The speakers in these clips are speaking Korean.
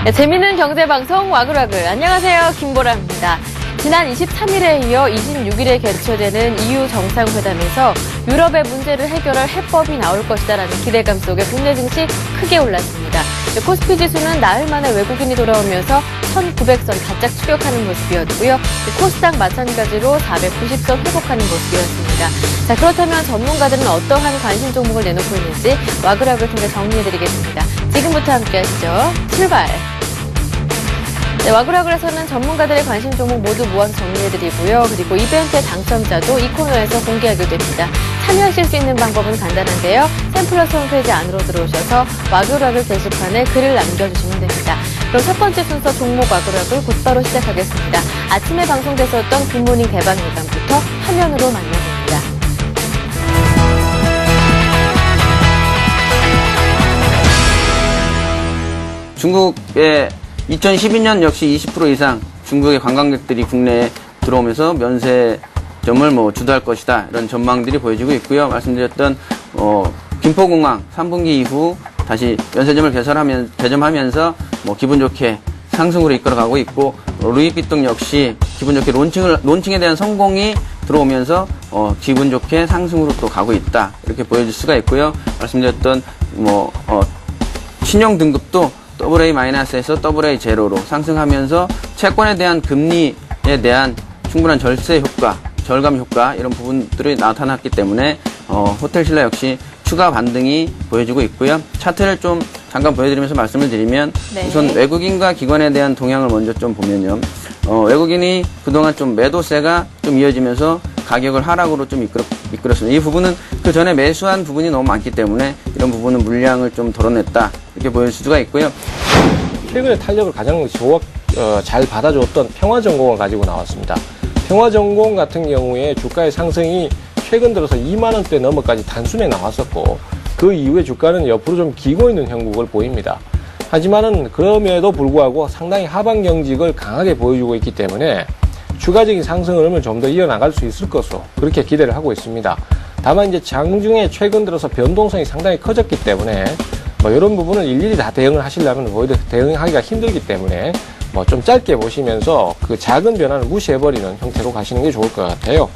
네, 재미있는 경제방송 와글와글. 안녕하세요. 김보라입니다. 지난 23일에 이어 26일에 개최되는 EU 정상회담에서 유럽의 문제를 해결할 해법이 나올 것이다라는 기대감 속에 국내 증시 크게 올랐습니다. 코스피 지수는 나흘 만에 외국인이 돌아오면서 1900선 바짝 추격하는 모습이었고요. 코스닥 마찬가지로 490선 회복하는 모습이었습니다. 자, 그렇다면 전문가들은 어떠한 관심 종목을 내놓고 있는지 와글와글 통해 정리해드리겠습니다. 지금부터 함께 하시죠. 출발! 네, 와글와글에서는 전문가들의 관심 종목 모두 모아서 정리해드리고요. 그리고 이벤트의 당첨자도 이 코너에서 공개하게 됩니다. 참여하실 수 있는 방법은 간단한데요. 샘플러스 홈페이지 안으로 들어오셔서 와글와글 게시판에 글을 남겨주시면 됩니다. 그럼 첫 번째 순서 종목 와글와글 곧바로 시작하겠습니다. 아침에 방송됐었던 굿모닝 대박 예감부터 화면으로 만나봅니다. 중국의 2012년 역시 20% 이상 중국의 관광객들이 국내에 들어오면서 면세점을 주도할 것이다. 이런 전망들이 보여지고 있고요. 말씀드렸던 김포공항 3분기 이후 다시 면세점을 개점하면서 기분 좋게 상승으로 이끌어가고 있고, 루이비통 역시 기분 좋게 론칭에 대한 성공이 들어오면서 기분 좋게 상승으로 또 가고 있다. 이렇게 보여줄 수가 있고요. 말씀드렸던 신용 등급도 AA-에서 AA 제로로 상승하면서 채권에 대한 금리에 대한 충분한 절세 효과, 절감 효과 이런 부분들이 나타났기 때문에 호텔신라 역시 추가 반등이 보여지고 있고요. 차트를 좀 잠깐 보여드리면서 말씀을 드리면, 네. 우선 외국인과 기관에 대한 동향을 먼저 좀 보면요. 외국인이 그동안 좀 매도세가 좀 이어지면서 가격을 하락으로 좀 이끌었습니다. 이 부분은 그 전에 매수한 부분이 너무 많기 때문에 이런 부분은 물량을 좀 덜어냈다. 이렇게 보일 수가 있고요. 최근에 탄력을 가장 잘 받아줬던 평화전공을 가지고 나왔습니다. 평화전공 같은 경우에 주가의 상승이 최근 들어서 2만원대 넘어까지 단숨에 나왔었고, 그 이후에 주가는 옆으로 좀 기고 있는 형국을 보입니다. 하지만은 그럼에도 불구하고 상당히 하방 경직을 강하게 보여주고 있기 때문에 추가적인 상승 흐름을 좀 더 이어나갈 수 있을 것으로 그렇게 기대를 하고 있습니다. 다만 이제 장중에 최근 들어서 변동성이 상당히 커졌기 때문에 이런 부분을 일일이 다 대응을 하시려면 오히려 대응하기가 힘들기 때문에 좀 짧게 보시면서 그 작은 변화를 무시해버리는 형태로 가시는 게 좋을 것 같아요.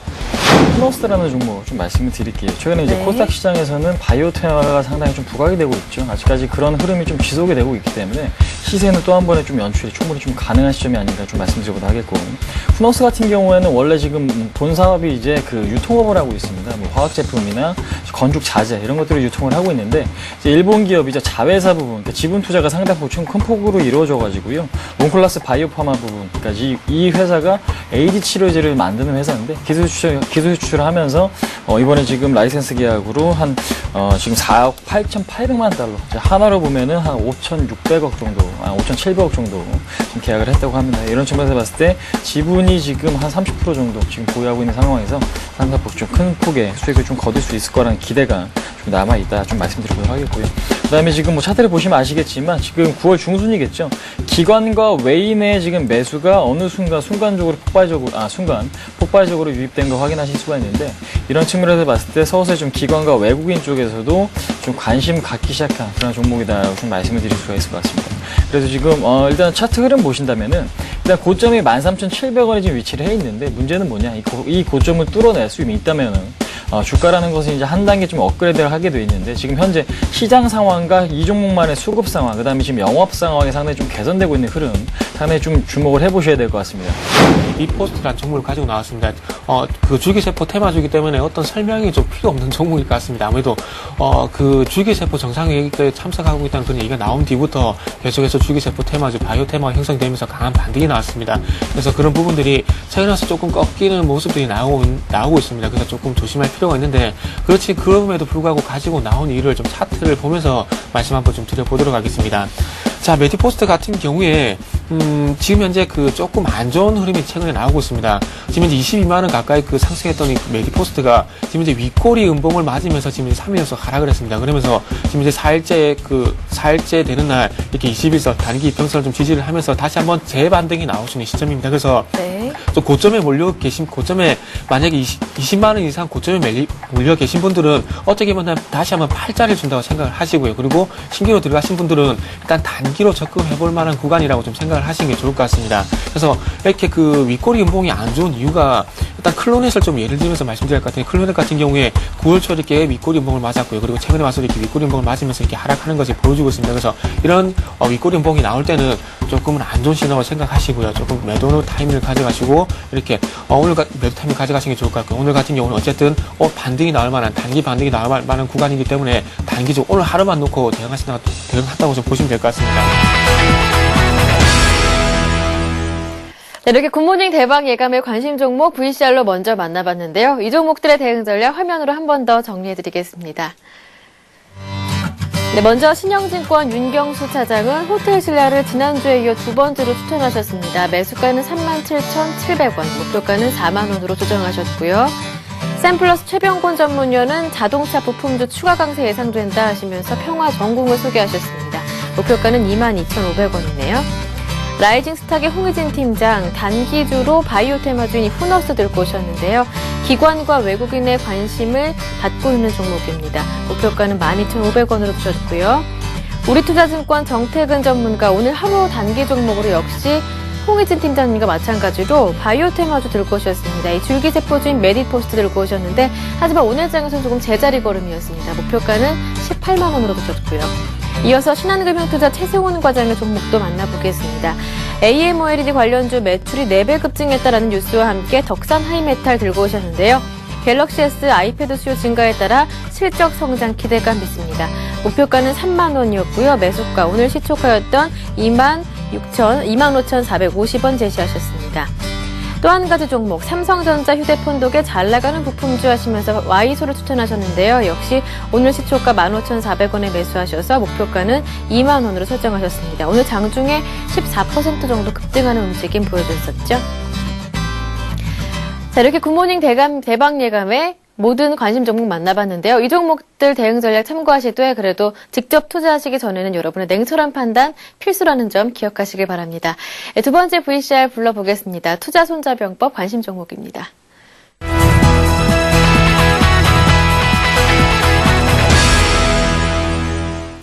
후노스라는 종목 좀 말씀을 드릴게요. 최근에 이제 코스닥 시장에서는 바이오 테마가 상당히 좀 부각이 되고 있죠. 아직까지 그런 흐름이 좀 지속이 되고 있기 때문에 시세는 또 한 번에 좀 연출이 충분히 좀 가능한 시점이 아닌가 좀 말씀드리고도 하겠고, 후노스 같은 경우에는 원래 지금 본 사업이 이제 그 유통업을 하고 있습니다. 화학 제품이나 건축 자재 이런 것들을 유통을 하고 있는데, 이제 일본 기업이자 자회사 부분, 그러니까 지분 투자가 상당 보충 큰 폭으로 이루어져 가지고요. 몬클라스 바이오파마 부분까지 이 회사가 AD 치료제를 만드는 회사인데 기술 수출을 하면서 이번에 지금 라이센스 계약으로 한 지금 4억 8,800만 달러, 하나로 보면은 한 5,600억 정도, 5,700억 정도 지금 계약을 했다고 합니다. 이런 측면에서 봤을 때 지분이 지금 한 30% 정도 지금 보유하고 있는 상황에서 상당 좀 큰 폭의 수익을 좀 거둘 수 있을 거라는 기대가 좀 남아있다 좀 말씀드리도록 하겠고요. 그 다음에 지금 차트를 보시면 아시겠지만 지금 9월 중순이겠죠. 기관과 외인의 지금 매수가 어느 순간적으로 폭발적으로 유입된 거 확인하실 수가 있는데, 이런 측면에서 봤을 때 서서히 좀 기관과 외국인 쪽에서도 좀 관심 갖기 시작한 그런 종목이다라고 좀 말씀을 드릴 수가 있을 것 같습니다. 그래서 지금 일단 차트 흐름 보신다면은 일단 고점이 13,700원에 지금 위치를 해 있는데, 문제는 뭐냐, 이 고점을 뚫어낼 수 있다면은 주가라는 것은 이제 한 단계 좀 업그레이드를 하게 돼 있는데, 지금 현재 시장 상황과 이 종목만의 수급 상황, 그 다음에 지금 영업 상황이 상당히 좀 개선되고 있는 흐름, 상당히 좀 주목을 해보셔야 될 것 같습니다. 리포스트라는 종목을 가지고 나왔습니다. 그 줄기세포 테마주기 때문에 어떤 설명이 좀 필요 없는 종목일 것 같습니다. 아무래도 그 줄기세포 정상회의에 참석하고 있다는 그런 얘기가 나온 뒤부터 계속해서 줄기세포 테마주, 바이오 테마가 형성되면서 강한 반등이 나왔습니다. 그래서 그런 부분들이 최근 와서 조금 꺾이는 모습들이 나오고 있습니다. 그래서 조금 조심할 필요가 있는데, 그럼에도 불구하고 가지고 나온 이유를 좀 차트를 보면서 말씀 한번 좀 드려보도록 하겠습니다. 자, 메디포스트 같은 경우에 지금 현재 그 조금 안 좋은 흐름이 최근에 나오고 있습니다. 지금 이제 22만 원 가까이 그 상승했던 이 메디포스트가 지금 이제 윗꼬리 음봉을 맞으면서 지금 이제 3일 연속 하락을 했습니다. 그러면서 지금 이제 4일째 되는 날 이렇게 20일선 단기 이평선을 좀 지지를 하면서 다시 한번 재반등이 나올 수 있는 시점입니다. 그래서 네. 좀 고점에 고점에 만약에 20만 원 이상 고점에 몰려 계신 분들은 어떻게 보면 다시 한번 팔자를 준다고 생각을 하시고요. 그리고 신규로 들어가신 분들은 일단 단기로 접근해 볼 만한 구간이라고 좀 생각을 하시는 게 좋을 것 같습니다. 그래서 이렇게 그 윗꼬리 음봉이 안 좋은 이유가 일단 클로넷을 좀 예를 들면서 말씀드릴 것 같은데 클로넷 같은 경우에 9월 초 이렇게 윗꼬리 음봉을 맞았고요. 그리고 최근에 와서 이렇게 윗꼬리 음봉을 맞으면서 이렇게 하락하는 것을 보여주고 있습니다. 그래서 이런 윗꼬리 음봉이 나올 때는 조금은 안 좋은 신호라고 생각하시고요. 조금 매도 타이밍을 가져가시고 이렇게 오늘 매도 타이밍 가져가시는 게 좋을 것 같고요. 오늘 같은 경우는 어쨌든 반등이 나올 만한 단기 반등이 나올 만한 구간이기 때문에 단기적으로 오늘 하루만 놓고 대응한다고 좀 보시면 될 것 같습니다. 네, 이렇게 굿모닝 대박 예감의 관심 종목 VCR로 먼저 만나봤는데요. 이 종목들의 대응 전략 화면으로 한 번 더 정리해드리겠습니다. 네, 먼저 신영증권 윤경수 차장은 호텔신라를 지난주에 이어 두 번째로 추천하셨습니다. 매수가는 37,700원, 목표가는 4만 원으로 조정하셨고요. 샘플러스 최병곤 전문위원은 자동차 부품주 추가 강세 예상된다 하시면서 평화전공을 소개하셨습니다. 목표가는 22,500원이네요. 라이징 스탁의 홍의진 팀장, 단기주로 바이오 테마주인 후너스 들고 오셨는데요. 기관과 외국인의 관심을 받고 있는 종목입니다. 목표가는 12,500원으로 두셨고요. 우리투자증권 정태근 전문가, 오늘 하루 단기 종목으로 역시 홍의진 팀장님과 마찬가지로 바이오 테마주 들고 오셨습니다. 이 줄기세포주인 메디포스트 들고 오셨는데 하지만 오늘 장에서는 조금 제자리 걸음이었습니다. 목표가는 18만 원으로 두셨고요. 이어서 신한금융투자 최승훈 과장의 종목도 만나보겠습니다. AMOLED 관련주 매출이 4배 급증했다라는 뉴스와 함께 덕산 하이메탈 들고 오셨는데요. 갤럭시 S 아이패드 수요 증가에 따라 실적 성장 기대감 있습니다. 목표가는 3만 원이었고요. 매수가 오늘 시초가였던 25,450원 제시하셨습니다. 또 한 가지 종목, 삼성전자 휴대폰 독에 잘 나가는 부품주 하시면서 와이소를 추천하셨는데요. 역시 오늘 시초가 15,400원에 매수하셔서 목표가는 2만 원으로 설정하셨습니다. 오늘 장중에 14% 정도 급등하는 움직임 보여줬었죠. 자, 이렇게 굿모닝 대박 예감의 모든 관심 종목 만나봤는데요. 이 종목들 대응 전략 참고하시되 그래도 직접 투자하시기 전에는 여러분의 냉철한 판단 필수라는 점 기억하시길 바랍니다. 두 번째 VCR 불러보겠습니다. 투자 손자병법 관심 종목입니다.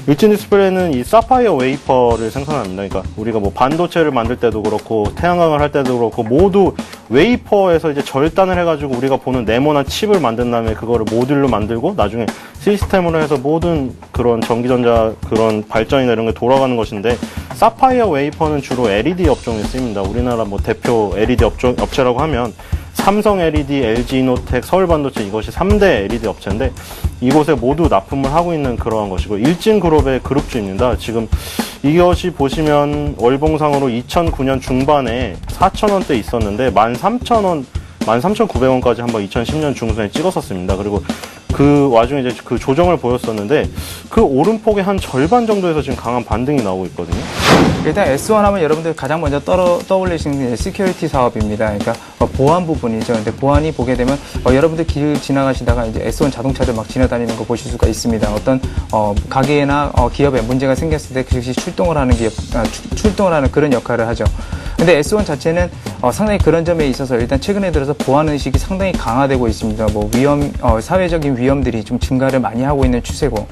일진디스플레이는 이 사파이어 웨이퍼를 생산합니다. 그러니까 우리가 뭐 반도체를 만들 때도 그렇고 태양광을 할 때도 그렇고 모두 웨이퍼에서 이제 절단을 해가지고 우리가 보는 네모난 칩을 만든 다음에 그거를 모듈로 만들고 나중에 시스템으로 해서 모든 그런 전기전자 그런 발전이나 이런 게 돌아가는 것인데, 사파이어 웨이퍼는 주로 LED 업종에 쓰입니다. 우리나라 뭐 대표 LED 업체라고 하면 삼성 LED, LG 이노텍, 서울반도체, 이것이 3대 LED 업체인데 이곳에 모두 납품을 하고 있는 그러한 것이고, 일진그룹의 그룹주입니다. 지금 이것이 보시면 월봉상으로 2009년 중반에 4,000원대 있었는데 13,000원, 13,900원까지 한번 2010년 중순에 찍었었습니다. 그리고 그 와중에 이제 그 조정을 보였었는데 그 오름폭의 한 절반 정도에서 지금 강한 반등이 나오고 있거든요. 일단 S1 하면 여러분들 가장 먼저 떠올리시는 게 시큐리티 사업입니다. 그러니까 보안 부분이죠. 근데 보안이 보게 되면 여러분들 길 지나가시다가 이제 S1 자동차들 막 지나다니는 거 보실 수가 있습니다. 어떤 가게나 기업에 문제가 생겼을 때 즉시 출동을 하는 그런 역할을 하죠. 근데 S1 자체는 상당히 그런 점에 있어서 일단 최근에 들어서 보안 의식이 상당히 강화되고 있습니다. 뭐 사회적인 위험들이 좀 증가를 많이 하고 있는 추세고,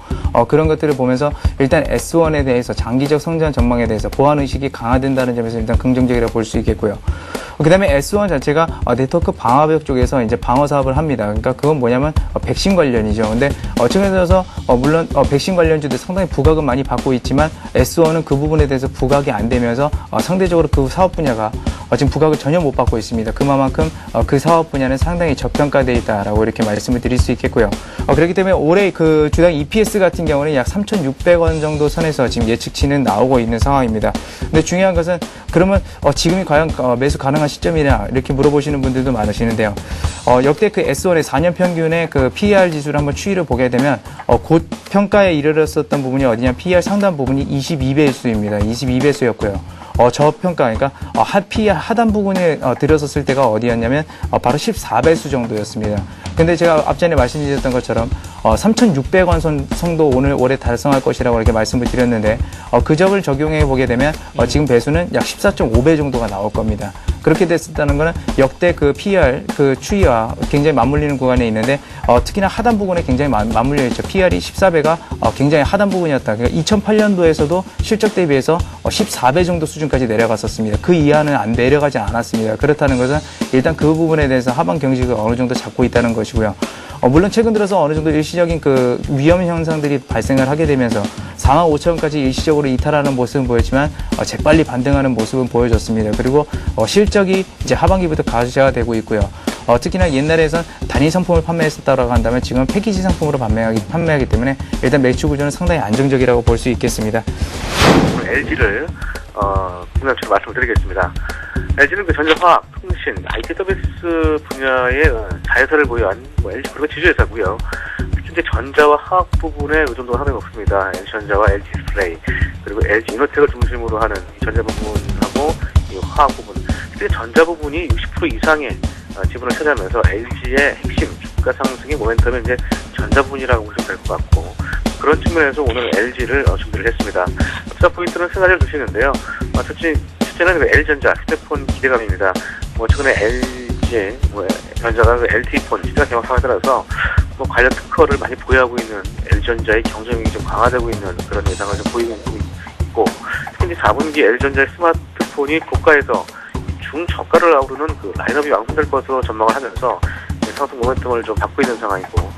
그런 것들을 보면서 일단 S1에 대해서 장기적 성장 전망에 대해서 보안 의식이 강화된다는 점에서 일단 긍정적이라고 볼 수 있겠고요. 그 다음에 S1 자체가 네트워크 방화벽 쪽에서 이제 방어 사업을 합니다. 그러니까 그건 뭐냐면 백신 관련이죠. 근데 최근에 들어서 물론 백신 관련주도 상당히 부각은 많이 받고 있지만 S1은 그 부분에 대해서 부각이 안 되면서 상대적으로 그 사업 분야가 지금 부각을 전혀 못 받고 있습니다. 그만큼 그 사업 분야는 상당히 저평가되어 있다라고 이렇게 말씀을 드릴 수 있겠고요. 그렇기 때문에 올해 그 주당 EPS 같은 경우는 약 3,600원 정도 선에서 지금 예측치는 나오고 있는 상황입니다. 근데 중요한 것은 그러면 지금이 과연 매수 가능한 시점이냐 이렇게 물어보시는 분들도 많으시는데요. 역대 그 S1의 4년 평균의 그 PER 지수를 한번 추이를 보게 되면 곧 평가에 이르렀었던 부분이 어디냐, PER 상단 부분이 22배수입니다. 22배수였고요. 저평가, 그러니까 PR 하단 부분에 들어섰을 때가 어디였냐면 바로 14배수 정도였습니다. 근데 제가 앞전에 말씀드렸던 것처럼 3,600원 정도 올해 달성할 것이라고 이렇게 말씀을 드렸는데 그 적을 적용해 보게 되면 지금 배수는 약 14.5배 정도가 나올 겁니다. 그렇게 됐다는 거는 역대 그 PR 그 추이와 굉장히 맞물리는 구간에 있는데 특히나 하단 부분에 굉장히 맞물려 있죠. PR이 14배가 굉장히 하단 부분이었다. 그러니까 2008년도에서도 실적 대비해서 14배 정도 수준까지 내려갔었습니다. 그 이하는 안 내려가지 않았습니다. 그렇다는 것은 일단 그 부분에 대해서 하방 경직을 어느 정도 잡고 있다는 것이고요. 물론 최근 들어서 어느 정도 일시적인 그 위험 현상들이 발생을 하게 되면서 45,000원까지 일시적으로 이탈하는 모습은 보였지만 재빨리 반등하는 모습은 보여줬습니다. 그리고 실적이 이제 하반기부터 가시화가 되고 있고요. 특히나 옛날에선 단위 상품을 판매했었다고 한다면 지금은 패키지 상품으로 판매하기 때문에 일단 매출 구조는 상당히 안정적이라고 볼 수 있겠습니다. LG를 분명히 말씀드리겠습니다. LG는 그 전자화학, 통신, IT 서비스 분야의 자회사를 보유한 LG 그룹의 지주회사고요. 특히 이제 전자와 화학 부분에 의존도가 상당히 높습니다. LG전자와 LG 디스플레이 그리고 LG 이노텍을 중심으로 하는 이 전자 부분하고 이 화학 부분, 특히 전자 부분이 60% 이상의 지분을 차지하면서 LG의 핵심 주가 상승의 모멘텀은 이제 전자 부분이라고 보시면 될 것 같고, 그런 측면에서 오늘 LG를 준비를 했습니다. 투자 포인트는 세 가지를 두시는데요. 첫째는 LG전자 휴대폰 기대감입니다. 최근에 LG 전자가 LTE폰 시장 경험 상황에 따라서 관련 특허를 많이 보유하고 있는 LG전자의 경쟁력이 좀 강화되고 있는 그런 예상을 좀 보이고 있고, 특히 이제 4분기 LG전자의 스마트폰이 고가에서 중저가를 아우르는 그 라인업이 완성될 것으로 전망을 하면서 상승 모멘텀을 좀 받고 있는 상황이고,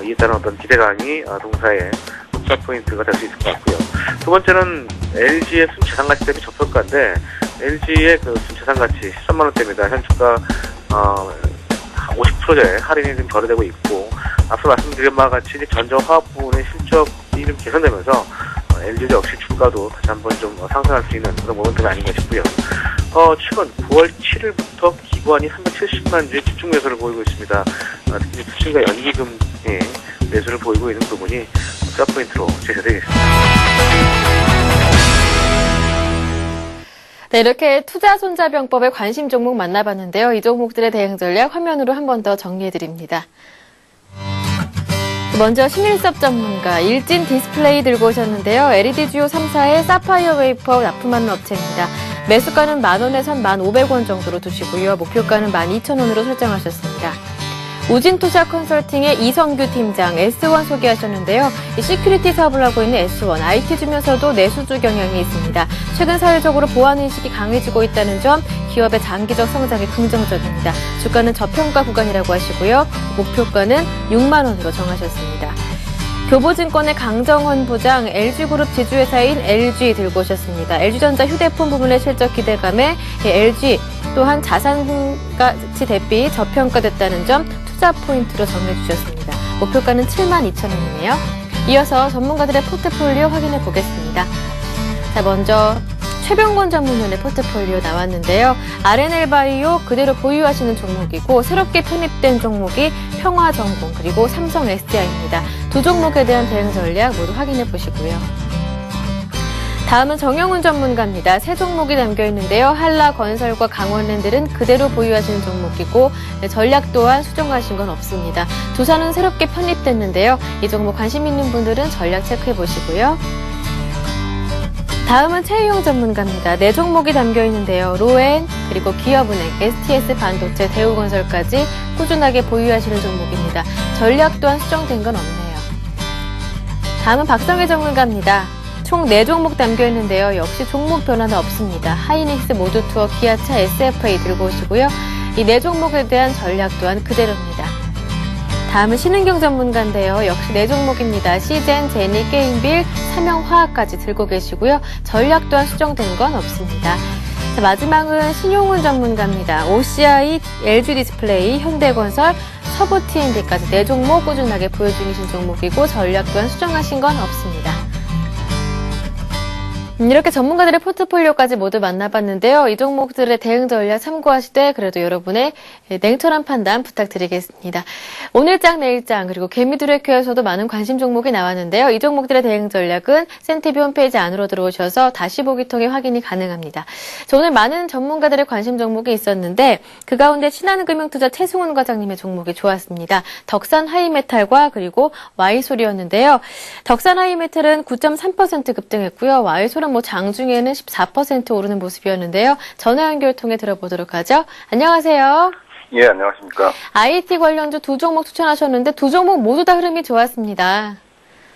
이에 따른 어떤 기대감이 동사의 투자 포인트가 될 수 있을 것 같고요. 두 번째는 LG의 순자산가치 대비 저평가인데, LG의 그 순자산가치 13만 원대입니다. 현 주가 50%의 할인이 좀 거래되고 있고, 앞서 말씀드린 바와 같이 전자화학 부분의 실적이 좀 개선되면서 LG 역시 주가도 다시 한번 좀 상승할 수 있는 그런 모멘텀이 아닌가 싶고요. 최근 9월 7일부터 기관이 370만 주의 집중 매수를 보이고 있습니다. 특히 수신과 연기금의 매수를 보이고 있는 부분이 투자 포인트로 제시되겠습니다. 네, 이렇게 투자 손자병법의 관심 종목 만나봤는데요. 이 종목들의 대응 전략 화면으로 한 번 더 정리해드립니다. 먼저 신일섭 전문가 일진 디스플레이 들고 오셨는데요. LED 주요 3사의 사파이어 웨이퍼 납품하는 업체입니다. 매수가는 만원에서 1,500원 정도로 두시고요. 목표가는 12,000원으로 설정하셨습니다. 우진투자 컨설팅의 이성규 팀장 S1 소개하셨는데요. 이 시큐리티 사업을 하고 있는 S1, IT 주면서도 내수주 경향이 있습니다. 최근 사회적으로 보안의식이 강해지고 있다는 점, 기업의 장기적 성장에 긍정적입니다. 주가는 저평가 구간이라고 하시고요. 목표가는 6만 원으로 정하셨습니다. 교보증권의 강정헌 부장 LG그룹 지주회사인 LG 들고 오셨습니다. LG전자 휴대폰 부문의 실적 기대감에 LG 또한 자산가치 대비 저평가됐다는 점 투자 포인트로 정해주셨습니다. 목표가는 72,000원이네요. 이어서 전문가들의 포트폴리오 확인해 보겠습니다. 자, 먼저 최병권 전문위원의 포트폴리오 나왔는데요. RNL바이오 그대로 보유하시는 종목이고, 새롭게 편입된 종목이 평화전공 그리고 삼성 SDI입니다. 두 종목에 대한 대응 전략 모두 확인해 보시고요. 다음은 정영훈 전문가입니다. 세 종목이 담겨있는데요. 한라건설과 강원랜드는 그대로 보유하시는 종목이고, 전략 또한 수정하신 건 없습니다. 두사는 새롭게 편입됐는데요. 이 종목 관심 있는 분들은 전략 체크해 보시고요. 다음은 최유용 전문가입니다. 네 종목이 담겨있는데요. 로엔, 그리고 기업은행, STS 반도체, 대우건설까지 꾸준하게 보유하시는 종목입니다. 전략 또한 수정된 건 없네요. 다음은 박성혜 전문가입니다. 총 4종목 담겨있는데요. 역시 종목 변화는 없습니다. 하이닉스, 모두투어, 기아차, SFA 들고 오시고요. 이 4종목에 대한 전략 또한 그대로입니다. 다음은 신은경 전문가인데요. 역시 4종목입니다. 시젠, 제니, 게임빌, 삼형화학까지 들고 계시고요. 전략 또한 수정된 건 없습니다. 자, 마지막은 신용훈 전문가입니다. OCI, LG 디스플레이, 현대건설, 서부 T&D까지 4종목 꾸준하게 보유 중이신 종목이고, 전략 또한 수정하신 건 없습니다. 이렇게 전문가들의 포트폴리오까지 모두 만나봤는데요. 이 종목들의 대응 전략 참고하시되 그래도 여러분의 냉철한 판단 부탁드리겠습니다. 오늘장, 내일장 그리고 개미두레큐에서도 많은 관심 종목이 나왔는데요. 이 종목들의 대응 전략은 센티비 홈페이지 안으로 들어오셔서 다시 보기 통해 확인이 가능합니다. 자, 오늘 많은 전문가들의 관심 종목이 있었는데 그 가운데 신한금융투자 최승훈 과장님의 종목이 좋았습니다. 덕산 하이메탈과 그리고 와이솔이었는데요. 덕산 하이메탈은 9.3% 급등했고요. 와이솔은 장중에는 14% 오르는 모습이었는데요. 전화 연결 통해 들어보도록 하죠. 안녕하세요. 예, 안녕하십니까. IT 관련주 두 종목 추천하셨는데 두 종목 모두 다 흐름이 좋았습니다.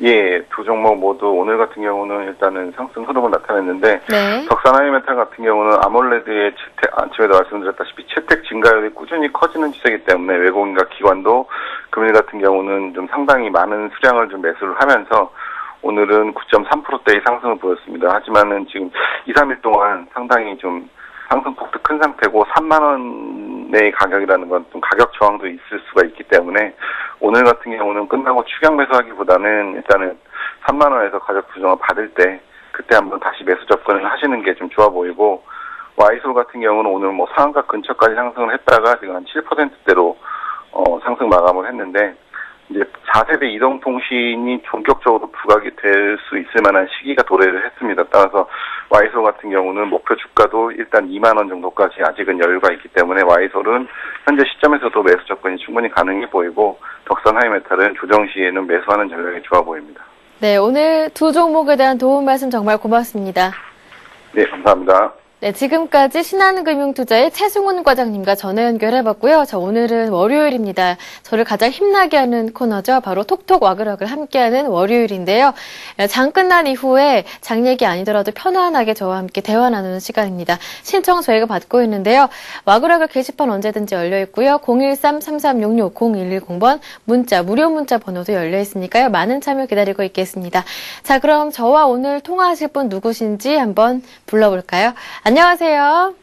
예, 두 종목 모두 오늘 같은 경우는 일단은 상승 흐름을 나타냈는데 네. 덕산 하이메탈 같은 경우는 아몰레드의 아침에도 말씀드렸다시피 채택 증가율이 꾸준히 커지는 추세이기 때문에 외국인과 기관도 금일 같은 경우는 좀 상당히 많은 수량을 좀 매수를 하면서 오늘은 9.3%대의 상승을 보였습니다. 하지만은 지금 2, 3일 동안 상당히 좀 상승폭도 큰 상태고 3만 원의 가격이라는 건 좀 가격 저항도 있을 수가 있기 때문에 오늘 같은 경우는 끝나고 추격 매수하기보다는 일단은 3만 원에서 가격 조정을 받을 때 그때 한번 다시 매수 접근을 하시는 게 좀 좋아 보이고 와이솔 같은 경우는 오늘 뭐 상한가 근처까지 상승을 했다가 지금 한 7%대로 상승 마감을 했는데 이제 4세대 이동통신이 본격적으로 부각이 될 수 있을 만한 시기가 도래를 했습니다. 따라서 와이솔 같은 경우는 목표 주가도 일단 2만 원 정도까지 아직은 여유가 있기 때문에 와이솔은 현재 시점에서도 매수 접근이 충분히 가능해 보이고 덕산 하이메탈은 조정 시에는 매수하는 전략이 좋아 보입니다. 네, 오늘 두 종목에 대한 도움 말씀 정말 고맙습니다. 네, 감사합니다. 네, 지금까지 신한금융투자의 최승훈 과장님과 전화 연결해봤고요. 자, 오늘은 월요일입니다. 저를 가장 힘나게 하는 코너죠. 바로 톡톡 와글와글 함께하는 월요일인데요. 장 끝난 이후에 장 얘기 아니더라도 편안하게 저와 함께 대화 나누는 시간입니다. 신청 저희가 받고 있는데요. 와글와글 게시판 언제든지 열려있고요. 013-3366-0110번 문자, 무료 문자 번호도 열려있으니까요. 많은 참여 기다리고 있겠습니다. 자, 그럼 저와 오늘 통화하실 분 누구신지 한번 불러볼까요? 안녕하세요.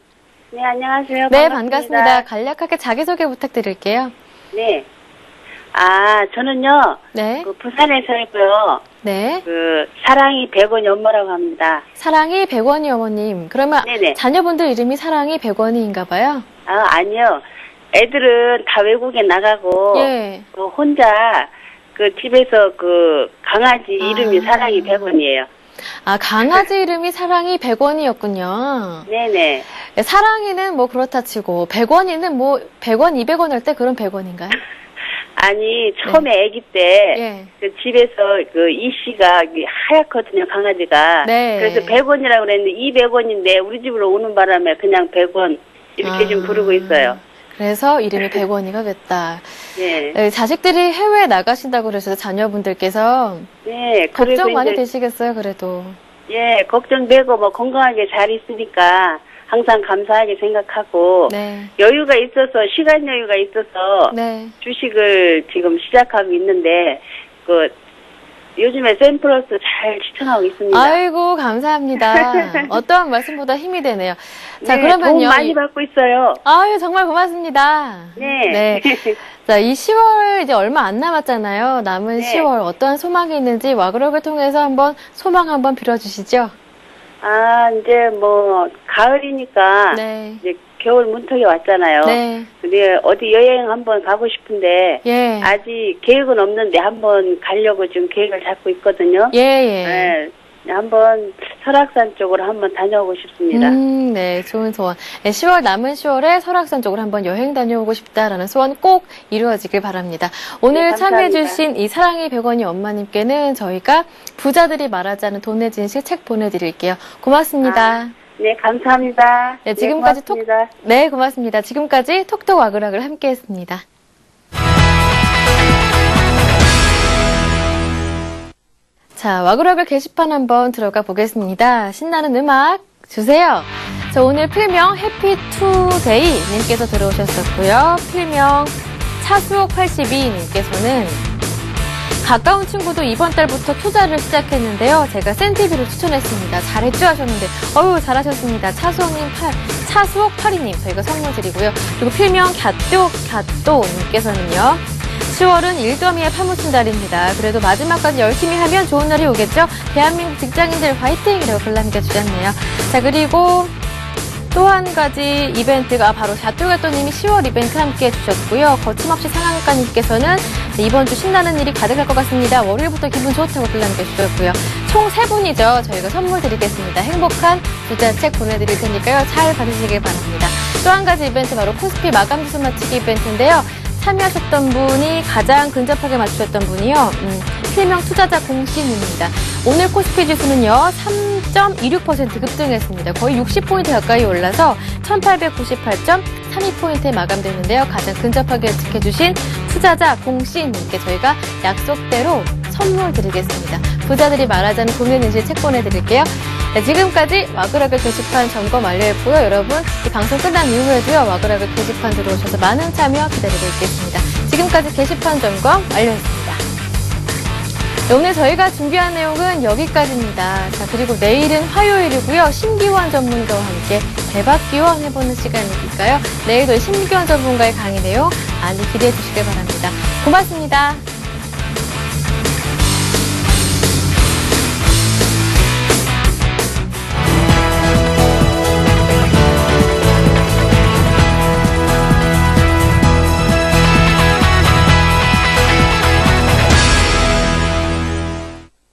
네, 안녕하세요. 네, 반갑습니다. 간략하게 자기소개 부탁드릴게요. 네. 아, 저는요, 네. 부산에 살고요. 네. 사랑이 100원이 엄마라고 합니다. 사랑이 100원이 어머님. 그러면 네네. 자녀분들 이름이 사랑이 100원이인가 봐요? 아, 아니요. 애들은 다 외국에 나가고, 예. 혼자, 집에서 강아지 이름이 사랑이 100원이에요. 아, 강아지 이름이 사랑이 100원이었군요. 네네. 사랑이는 뭐 그렇다 치고 100원이는 뭐 100원, 200원 할 때 그런 100원인가요? 아니, 처음에 아기 때, 집에서 이씨가 하얗거든요, 강아지가. 네. 그래서 100원이라고 그랬는데 200원인데 우리 집으로 오는 바람에 그냥 100원 이렇게 좀 부르고 있어요. 그래서 이름이 100원이가 됐다. 네. 자식들이 해외에 나가신다고 그러셔서 자녀분들께서 네, 걱정 많이 되시겠어요, 그래도. 예, 걱정되고 뭐 건강하게 잘 있으니까 항상 감사하게 생각하고 네. 여유가 있어서 시간 여유가 있어서 네. 주식을 지금 시작하고 있는데 요즘에 샘플러스 잘 추천하고 있습니다. 아이고, 감사합니다. 어떠한 말씀보다 힘이 되네요. 자, 네, 그러면요. 도움 많이 받고 있어요. 아유, 정말 고맙습니다. 네. 자, 이 10월 이제 얼마 안 남았잖아요. 남은 네. 10월 어떠한 소망이 있는지 와그럭을 통해서 한번 소망 한번 빌어주시죠. 아, 이제 가을이니까 네. 이제 겨울 문턱이 왔잖아요. 네. 근데 어디 여행 한번 가고 싶은데 예. 아직 계획은 없는데 한번 가려고 지금 계획을 잡고 있거든요. 예, 예. 네. 한번 설악산 쪽으로 한번 다녀오고 싶습니다. 네, 좋은 소원. 네, 10월 남은 10월에 설악산 쪽으로 한번 여행 다녀오고 싶다라는 소원 꼭 이루어지길 바랍니다. 오늘 네, 참여해주신 이 사랑이 100원이 엄마님께는 저희가 부자들이 말하지 않은 돈의 진실 책 보내드릴게요. 고맙습니다. 네, 감사합니다. 네, 지금까지 고맙습니다. 네, 고맙습니다. 지금까지 톡톡 와그락을 함께했습니다. 자, 와그락을 게시판 한번 들어가 보겠습니다. 신나는 음악 주세요. 자, 오늘 필명 해피투데이님께서 들어오셨었고요. 필명 차수옥82님께서는 가까운 친구도 이번 달부터 투자를 시작했는데요. 제가 센티비를 추천했습니다. 잘했죠 하셨는데 어유 잘하셨습니다. 차수옥82님 저희가 선물 드리고요. 그리고 필명 갸또님께서는요. 10월은 일더미에 파묻힌 달입니다. 그래도 마지막까지 열심히 하면 좋은 날이 오겠죠? 대한민국 직장인들 화이팅이라고 글 남겨주셨네요. 자, 그리고 또 한 가지 이벤트가 바로 샤뚜가또님이 10월 이벤트 함께 해주셨고요. 거침없이 상한가님께서는 이번 주 신나는 일이 가득할 것 같습니다. 월요일부터 기분 좋다고 글 남겨주셨고요. 총 3분이죠. 저희가 선물 드리겠습니다. 행복한 부자 책 보내드릴 테니까요. 잘 받으시길 바랍니다. 또 한 가지 이벤트 바로 코스피 마감 지수 맞추기 이벤트인데요. 참여하셨던 분이 가장 근접하게 맞추셨던 분이요. 필명 투자자 공신입니다. 오늘 코스피 지수는요. 3.26% 급등했습니다. 거의 60포인트 가까이 올라서 1898.32포인트에 마감됐는데요. 가장 근접하게 예측해주신 투자자 공신님께 저희가 약속대로 선물 드리겠습니다. 부자들이 말하자는 국민인식 책 보내드릴게요. 네, 지금까지 와그라글 게시판 점검 완료했고요. 여러분 이 방송 끝난 이후에도요. 와그라글 게시판 들어오셔서 많은 참여 기다리고 있겠습니다. 지금까지 게시판 점검 완료했습니다. 네, 오늘 저희가 준비한 내용은 여기까지입니다. 자, 그리고 내일은 화요일이고요. 심기원 전문가와 함께 대박 기원 해보는 시간이니까요. 내일도 심기원 전문가의 강의 내용 많이 기대해 주시길 바랍니다. 고맙습니다.